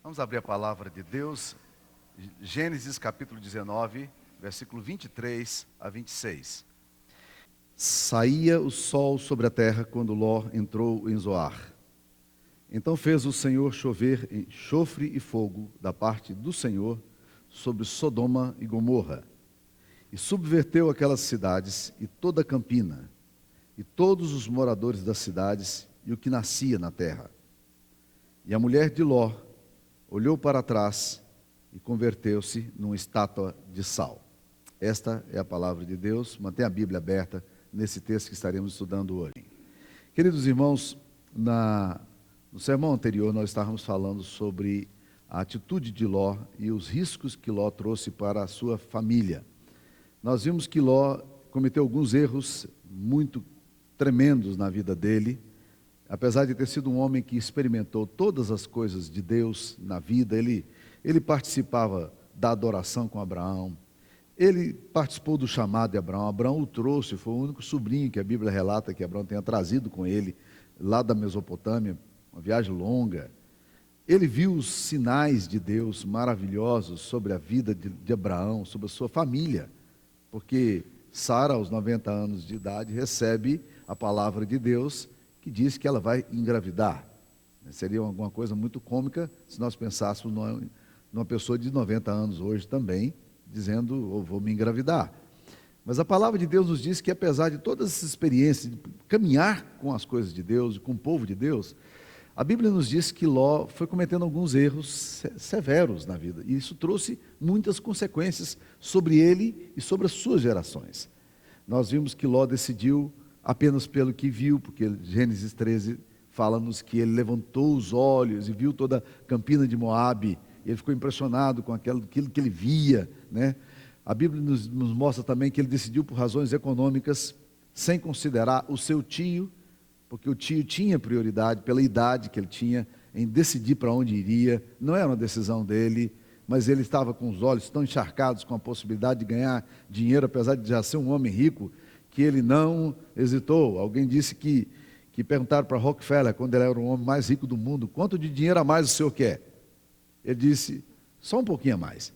Vamos abrir a palavra de Deus, Gênesis capítulo 19, versículo 23 a 26. Saía o sol sobre a terra quando Ló entrou em Zoar. Então fez o Senhor chover enxofre e fogo da parte do Senhor sobre Sodoma e Gomorra, e subverteu aquelas cidades e toda a campina, e todos os moradores das cidades e o que nascia na terra. E a mulher de Ló olhou para trás e converteu-se numa estátua de sal. Esta é a palavra de Deus. Mantenha a Bíblia aberta nesse texto que estaremos estudando hoje. Queridos irmãos, no sermão anterior nós estávamos falando sobre a atitude de Ló e os riscos que Ló trouxe para a sua família. Nós vimos que Ló cometeu alguns erros muito tremendos na vida dele. Apesar de ter sido um homem que experimentou todas as coisas de Deus na vida, ele participava da adoração com Abraão, ele participou do chamado de Abraão. Abraão o trouxe, foi o único sobrinho que a Bíblia relata que Abraão tenha trazido com ele, lá da Mesopotâmia, uma viagem longa. Ele viu os sinais de Deus maravilhosos sobre a vida de Abraão, sobre a sua família, porque Sara, aos 90 anos de idade, recebe a palavra de Deus, que diz que ela vai engravidar. Seria alguma coisa muito cômica se nós pensássemos numa pessoa de 90 anos hoje também, dizendo, eu vou me engravidar. Mas a palavra de Deus nos diz que apesar de todas essas experiências, de caminhar com as coisas de Deus, com o povo de Deus, a Bíblia nos diz que Ló foi cometendo alguns erros severos na vida, e isso trouxe muitas consequências sobre ele e sobre as suas gerações. Nós vimos que Ló decidiu apenas pelo que viu, porque Gênesis 13 fala-nos que ele levantou os olhos e viu toda a campina de Moabe, e ele ficou impressionado com aquilo que ele via, né? A Bíblia nos mostra também que ele decidiu por razões econômicas, sem considerar o seu tio, porque o tio tinha prioridade pela idade que ele tinha em decidir para onde iria. Não era uma decisão dele, mas ele estava com os olhos tão encharcados com a possibilidade de ganhar dinheiro, apesar de já ser um homem rico, que ele não hesitou. Alguém disse que perguntaram para Rockefeller, quando ele era o homem mais rico do mundo, quanto de dinheiro a mais o senhor quer? Ele disse, só um pouquinho a mais.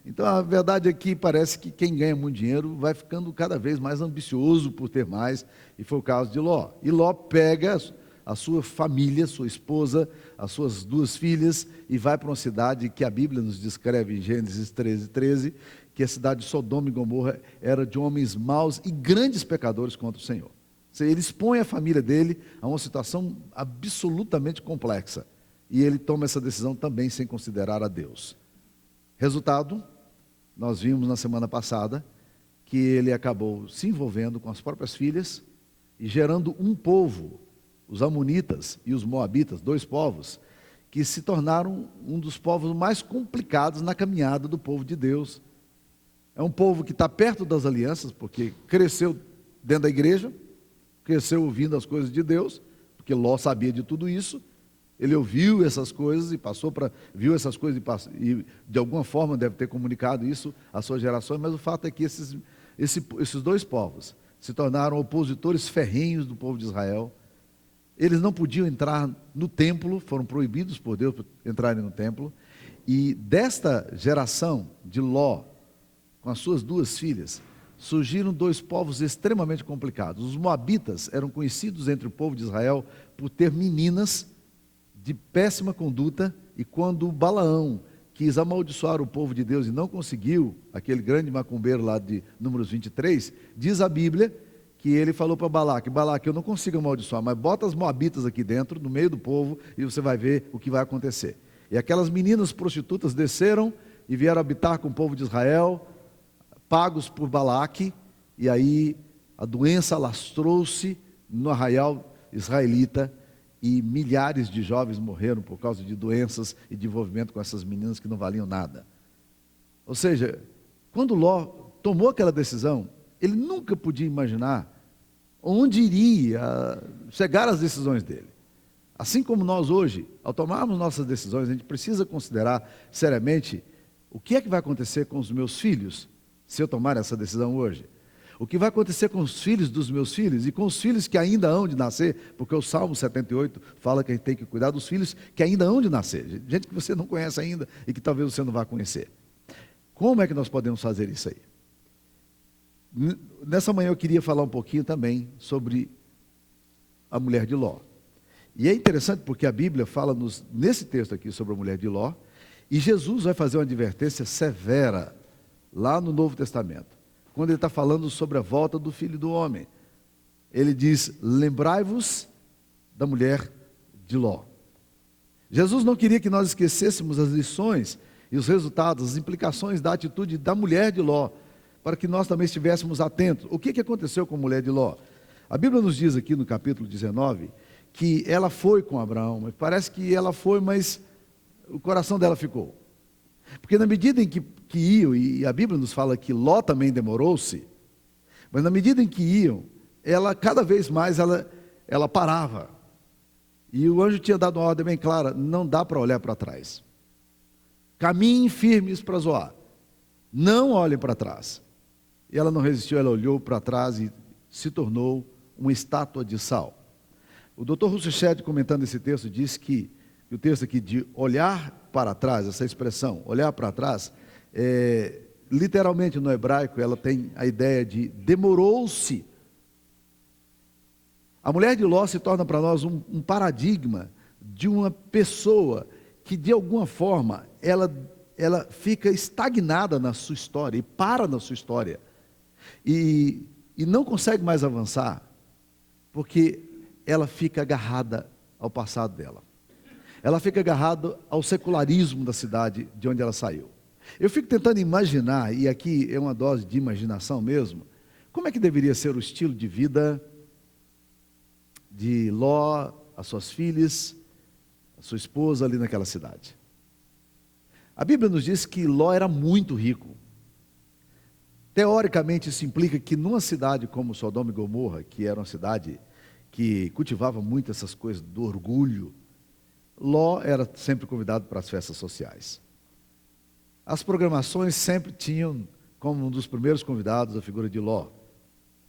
Então a verdade é que parece que quem ganha muito dinheiro vai ficando cada vez mais ambicioso por ter mais, e foi o caso de Ló. E Ló pega a sua família, sua esposa, as suas duas filhas, e vai para uma cidade que a Bíblia nos descreve em Gênesis 13, que a cidade de Sodoma e Gomorra era de homens maus e grandes pecadores contra o Senhor. Ele expõe a família dele a uma situação absolutamente complexa, e ele toma essa decisão também sem considerar a Deus. Resultado, nós vimos na semana passada que ele acabou se envolvendo com as próprias filhas e gerando um povo, os amonitas e os moabitas, dois povos, que se tornaram um dos povos mais complicados na caminhada do povo de Deus. É um povo que está perto das alianças, porque cresceu dentro da igreja, cresceu ouvindo as coisas de Deus, porque Ló sabia de tudo isso. Ele ouviu essas coisas e viu essas coisas e de alguma forma deve ter comunicado isso às suas gerações, mas o fato é que esses dois povos se tornaram opositores ferrenhos do povo de Israel. Eles não podiam entrar no templo, foram proibidos por Deus entrarem no templo, e desta geração de Ló, com as suas duas filhas, surgiram dois povos extremamente complicados. Os moabitas eram conhecidos entre o povo de Israel por ter meninas de péssima conduta, e quando Balaão quis amaldiçoar o povo de Deus e não conseguiu, aquele grande macumbeiro lá de Números 23, diz a Bíblia que ele falou para Balaque, eu não consigo amaldiçoar, mas bota as moabitas aqui dentro, no meio do povo, e você vai ver o que vai acontecer. E aquelas meninas prostitutas desceram e vieram habitar com o povo de Israel, pagos por Balaque, e aí a doença alastrou-se no arraial israelita, e milhares de jovens morreram por causa de doenças e de envolvimento com essas meninas que não valiam nada. Ou seja, quando Ló tomou aquela decisão, ele nunca podia imaginar onde iria chegar as decisões dele. Assim como nós hoje, ao tomarmos nossas decisões, a gente precisa considerar seriamente o que é que vai acontecer com os meus filhos se eu tomar essa decisão hoje. O que vai acontecer com os filhos dos meus filhos e com os filhos que ainda hão de nascer, porque o Salmo 78 fala que a gente tem que cuidar dos filhos que ainda hão de nascer, gente que você não conhece ainda e que talvez você não vá conhecer. Como é que nós podemos fazer isso aí? Nessa manhã eu queria falar um pouquinho também sobre a mulher de Ló. E é interessante porque a Bíblia fala nesse texto aqui sobre a mulher de Ló, e Jesus vai fazer uma advertência severa lá no Novo Testamento, quando ele está falando sobre a volta do Filho do Homem. Ele diz: lembrai-vos da mulher de Ló. Jesus não queria que nós esquecêssemos as lições e os resultados, as implicações da atitude da mulher de Ló, para que nós também estivéssemos atentos. O que aconteceu com a mulher de Ló? A Bíblia nos diz aqui no capítulo 19, que ela foi com Abraão, parece que ela foi, mas o coração dela ficou. Porque na medida em que iam, e a Bíblia nos fala que Ló também demorou-se, mas na medida em que iam, ela cada vez mais ela parava. E o anjo tinha dado uma ordem bem clara: não dá para olhar para trás. Caminhem firmes para Zoar. Não olhem para trás. E ela não resistiu, ela olhou para trás e se tornou uma estátua de sal. O Dr. Russell Shedd, comentando esse texto, diz que o texto aqui de olhar para trás, essa expressão, olhar para trás, literalmente no hebraico, ela tem a ideia de demorou-se. A mulher de Ló se torna para nós um paradigma de uma pessoa que, de alguma forma, ela fica estagnada na sua história e para na sua história. E não consegue mais avançar, porque ela fica agarrada ao passado dela. Ela fica agarrada ao secularismo da cidade de onde ela saiu. Eu fico tentando imaginar, e aqui é uma dose de imaginação mesmo, como é que deveria ser o estilo de vida de Ló, as suas filhas, a sua esposa ali naquela cidade. A Bíblia nos diz que Ló era muito rico. Teoricamente, isso implica que numa cidade como Sodoma e Gomorra, que era uma cidade que cultivava muito essas coisas do orgulho, Ló era sempre convidado para as festas sociais. As programações sempre tinham como um dos primeiros convidados a figura de Ló.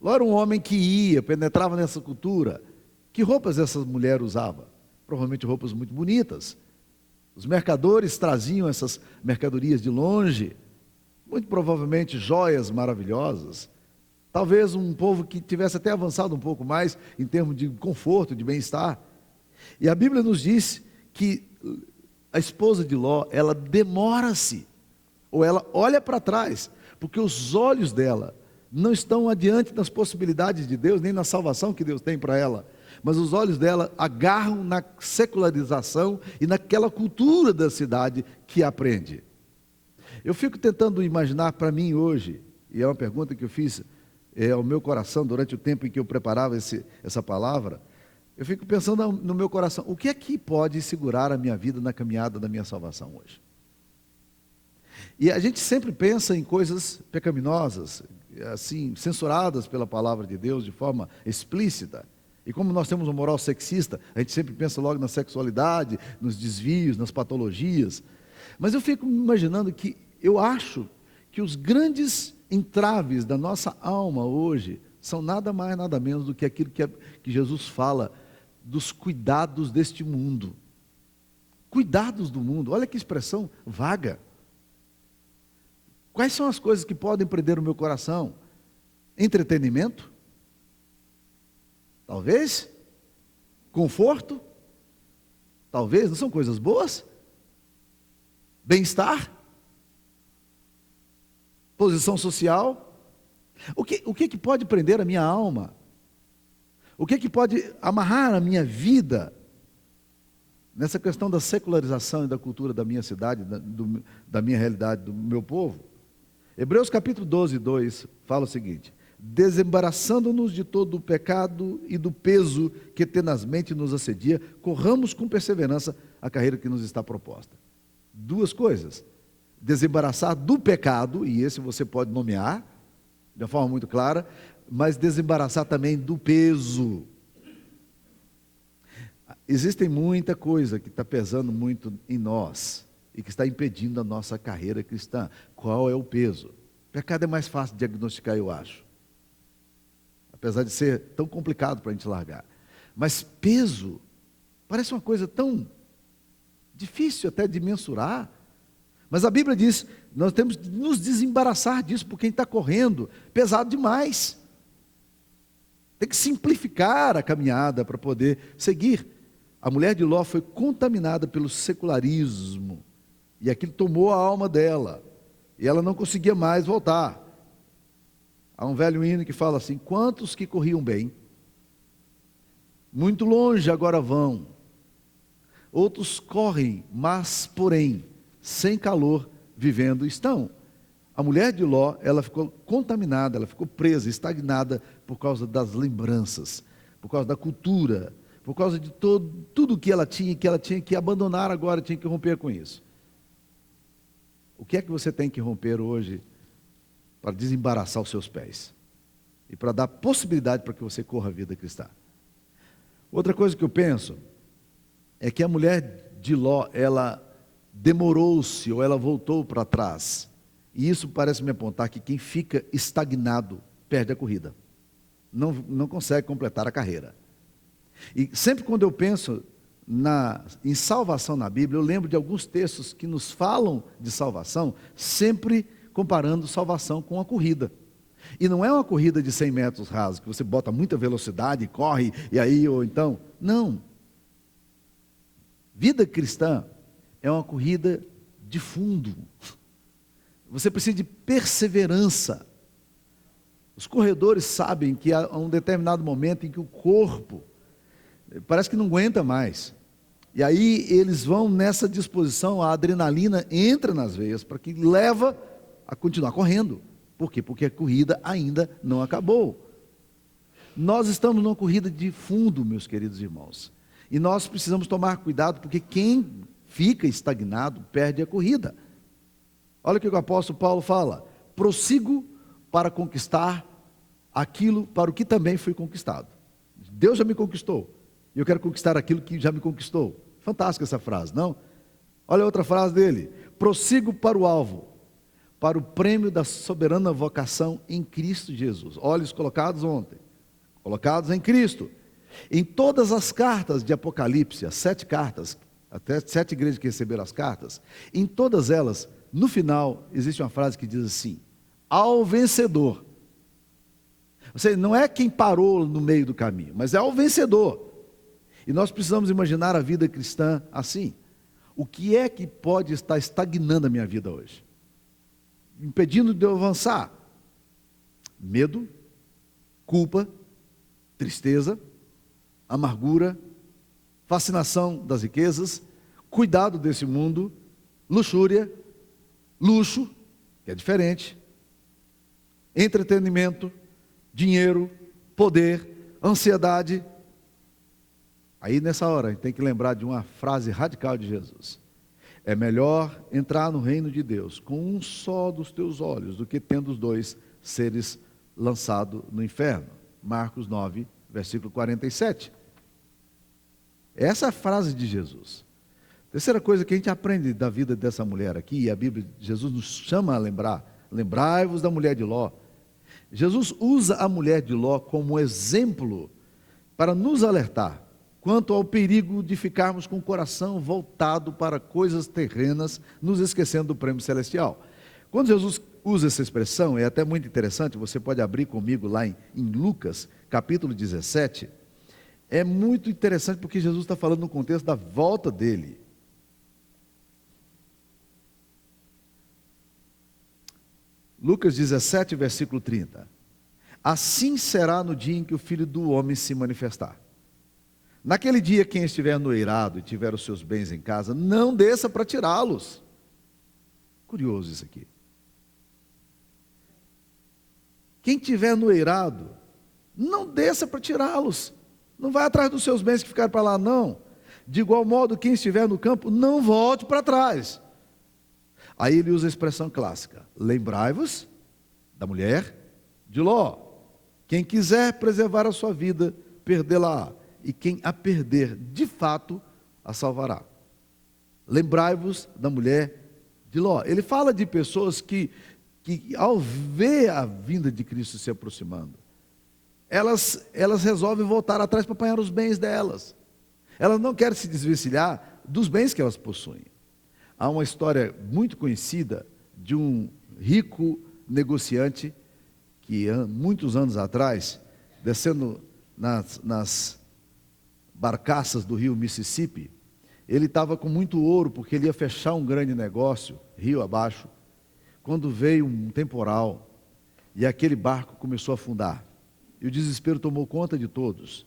Ló era um homem que ia, penetrava nessa cultura. Que roupas essa mulher usava? Provavelmente roupas muito bonitas. Os mercadores traziam essas mercadorias de longe, muito provavelmente joias maravilhosas. Talvez um povo que tivesse até avançado um pouco mais em termos de conforto, de bem-estar. E a Bíblia nos diz que a esposa de Ló, ela demora-se, ou ela olha para trás, porque os olhos dela não estão adiante das possibilidades de Deus, nem na salvação que Deus tem para ela, mas os olhos dela agarram na secularização e naquela cultura da cidade que aprende. Eu fico tentando imaginar para mim hoje, e é uma pergunta que eu fiz ao meu coração durante o tempo em que eu preparava essa palavra. Eu fico pensando no meu coração: o que é que pode segurar a minha vida na caminhada da minha salvação hoje? E a gente sempre pensa em coisas pecaminosas, assim, censuradas pela palavra de Deus de forma explícita. E como nós temos uma moral sexista, a gente sempre pensa logo na sexualidade, nos desvios, nas patologias. Mas eu fico imaginando que eu acho que os grandes entraves da nossa alma hoje são nada mais, nada menos do que aquilo que Jesus fala dos cuidados deste mundo. Cuidados do mundo, olha que expressão vaga. Quais são as coisas que podem prender o meu coração? Entretenimento? Talvez? Conforto? Talvez, não são coisas boas? Bem-estar? Posição social? O que pode prender a minha alma? O que pode amarrar a minha vida nessa questão da secularização e da cultura da minha cidade, da minha realidade, do meu povo? Hebreus capítulo 12, 2 fala o seguinte: desembaraçando-nos de todo o pecado e do peso que tenazmente nos assedia, corramos com perseverança a carreira que nos está proposta. Duas coisas: desembaraçar do pecado, e esse você pode nomear de uma forma muito clara, mas desembaraçar também do peso. Existem muita coisa que está pesando muito em nós e que está impedindo a nossa carreira cristã. Qual é o peso? O pecado é mais fácil de diagnosticar, eu acho. apesar de ser tão complicado para a gente largar. Mas peso parece uma coisa tão difícil até de mensurar. Mas a Bíblia diz, nós temos que nos desembaraçar disso, porque quem está correndo, pesado demais. Tem que simplificar a caminhada para poder seguir. A mulher de Ló foi contaminada pelo secularismo, e aquilo tomou a alma dela, e ela não conseguia mais voltar. Há um velho hino que fala assim: quantos que corriam bem, muito longe agora vão, outros correm, mas porém, sem calor, vivendo estão. A mulher de Ló, ela ficou contaminada, ela ficou presa, estagnada por causa das lembranças, por causa da cultura, por causa de tudo que ela tinha que abandonar agora, tinha que romper com isso. O que é que você tem que romper hoje para desembaraçar os seus pés? E para dar possibilidade para que você corra a vida cristã? Outra coisa que eu penso é que a mulher de Ló, ela demorou-se ou ela voltou para trás. E isso parece me apontar que quem fica estagnado perde a corrida. Não consegue completar a carreira. E sempre quando eu penso em salvação na Bíblia, eu lembro de alguns textos que nos falam de salvação, sempre comparando salvação com a corrida. E não é uma corrida de 100 metros rasos, que você bota muita velocidade, corre, e aí, ou então, não. Vida cristã é uma corrida de fundo. Você precisa de perseverança. Os corredores sabem que há um determinado momento em que o corpo parece que não aguenta mais. E aí eles vão nessa disposição, a adrenalina entra nas veias para que leva a continuar correndo. Por quê? Porque a corrida ainda não acabou. Nós estamos numa corrida de fundo, meus queridos irmãos. E nós precisamos tomar cuidado, porque quem fica estagnado perde a corrida. Olha o que o apóstolo Paulo fala: prossigo para conquistar aquilo para o que também fui conquistado. Deus já me conquistou, e eu quero conquistar aquilo que já me conquistou. Fantástica essa frase, não? Olha outra frase dele: prossigo para o alvo, para o prêmio da soberana vocação em Cristo Jesus. Olhos colocados ontem, colocados em Cristo. Em todas as cartas de Apocalipse, as 7 cartas, até 7 igrejas que receberam as cartas, em todas elas, no final, existe uma frase que diz assim: ao vencedor. Ou seja, não é quem parou no meio do caminho, mas é ao vencedor. E nós precisamos imaginar a vida cristã assim. O que é que pode estar estagnando a minha vida hoje? Impedindo de eu avançar? Medo, culpa, tristeza, amargura, fascinação das riquezas, cuidado desse mundo, luxúria, luxo, que é diferente, entretenimento, dinheiro, poder, ansiedade. Aí nessa hora a gente tem que lembrar de uma frase radical de Jesus: é melhor entrar no reino de Deus com um só dos teus olhos, do que tendo os dois seres lançado no inferno. Marcos 9, versículo 47. Essa é a frase de Jesus. Terceira coisa que a gente aprende da vida dessa mulher aqui, e a Bíblia, Jesus nos chama a lembrar: lembrai-vos da mulher de Ló. Jesus usa a mulher de Ló como exemplo para nos alertar quanto ao perigo de ficarmos com o coração voltado para coisas terrenas, nos esquecendo do prêmio celestial. Quando Jesus usa essa expressão, é até muito interessante, você pode abrir comigo lá em Lucas, capítulo 17, é muito interessante porque Jesus está falando no contexto da volta dele. Lucas 17, versículo 30. Assim será no dia em que o Filho do Homem se manifestar. Naquele dia, quem estiver noeirado e tiver os seus bens em casa, não desça para tirá-los. Curioso isso aqui. Quem estiver noeirado, não desça para tirá-los. Não vai atrás dos seus bens que ficaram para lá, não. De igual modo, quem estiver no campo, não volte para trás. Aí ele usa a expressão clássica: lembrai-vos da mulher de Ló. Quem quiser preservar a sua vida, perdê-la-á. E quem a perder, de fato, a salvará. Lembrai-vos da mulher de Ló. Ele fala de pessoas que ao ver a vinda de Cristo se aproximando, elas resolvem voltar atrás para apanhar os bens delas. Elas não querem se desvencilhar dos bens que elas possuem. Há uma história muito conhecida de um rico negociante que, muitos anos atrás, descendo nas barcaças do rio Mississippi, ele estava com muito ouro, porque ele ia fechar um grande negócio, rio abaixo, quando veio um temporal, e aquele barco começou a afundar. E o desespero tomou conta de todos.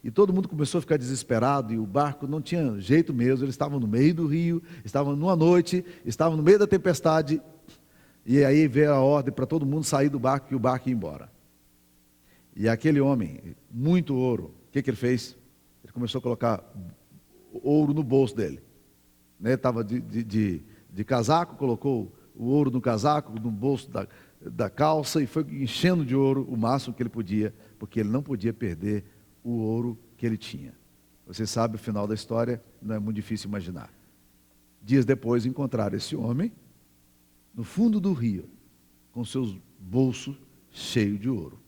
E todo mundo começou a ficar desesperado, e o barco não tinha jeito mesmo, eles estavam no meio do rio, estavam numa noite, estavam no meio da tempestade, e aí veio a ordem para todo mundo sair do barco, e o barco ia embora. E aquele homem, muito ouro, o que ele fez? Ele começou a colocar ouro no bolso dele. Estava de casaco, colocou o ouro no casaco, no bolso da calça, e foi enchendo de ouro o máximo que ele podia, porque ele não podia perder o ouro que ele tinha. Você sabe o final da história, não é muito difícil imaginar. Dias depois encontraram esse homem no fundo do rio, com seus bolsos cheios de ouro.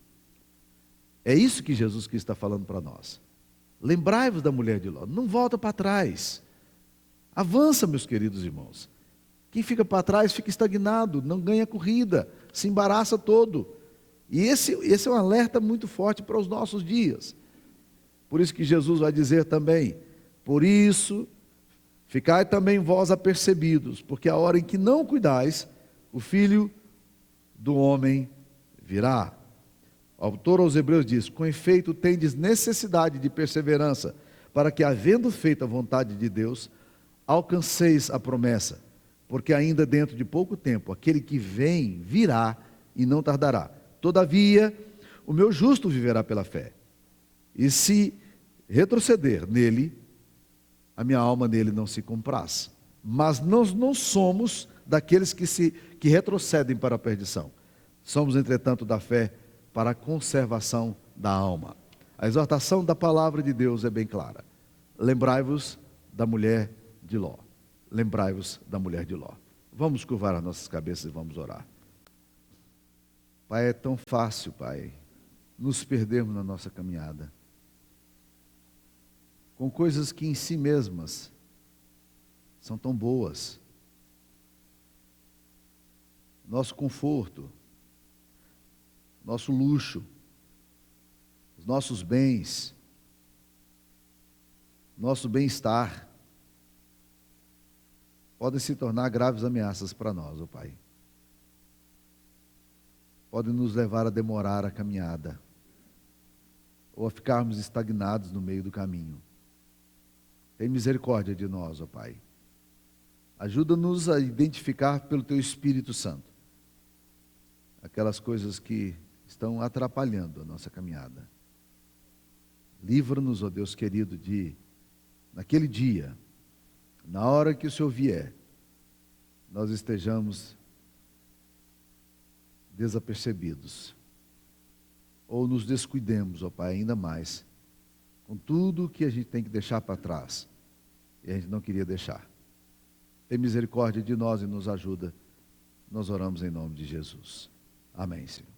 É isso que Jesus Cristo está falando para nós. Lembrai-vos da mulher de Ló, não volta para trás. Avança, meus queridos irmãos. Quem fica para trás fica estagnado, não ganha corrida, se embaraça todo. E esse é um alerta muito forte para os nossos dias. Por isso que Jesus vai dizer também: por isso, ficai também vós apercebidos, porque a hora em que não cuidais, o Filho do Homem virá. O autor aos Hebreus diz: com efeito tendes necessidade de perseverança, para que, havendo feito a vontade de Deus, alcanceis a promessa, porque ainda dentro de pouco tempo, aquele que vem virá e não tardará. Todavia, o meu justo viverá pela fé. E se retroceder nele, a minha alma nele não se compraz. Mas nós não somos daqueles que retrocedem para a perdição. Somos, entretanto, da fé para a conservação da alma. A exortação da palavra de Deus é bem clara. Lembrai-vos da mulher de Ló. Lembrai-vos da mulher de Ló. Vamos curvar as nossas cabeças e vamos orar. Pai, é tão fácil, Pai, nos perdermos na nossa caminhada com coisas que em si mesmas são tão boas. Nosso conforto, nosso luxo, os nossos bens, nosso bem-estar, podem se tornar graves ameaças para nós, ó Pai. Podem nos levar a demorar a caminhada, ou a ficarmos estagnados no meio do caminho. Tem misericórdia de nós, ó Pai. Ajuda-nos a identificar pelo Teu Espírito Santo aquelas coisas que estão atrapalhando a nossa caminhada. Livra-nos, ó Deus querido, de, naquele dia, na hora que o Senhor vier, nós estejamos desapercebidos, ou nos descuidemos, ó Pai, ainda mais, com tudo que a gente tem que deixar para trás, e a gente não queria deixar. Tem misericórdia de nós e nos ajuda. Nós oramos em nome de Jesus. Amém, Senhor.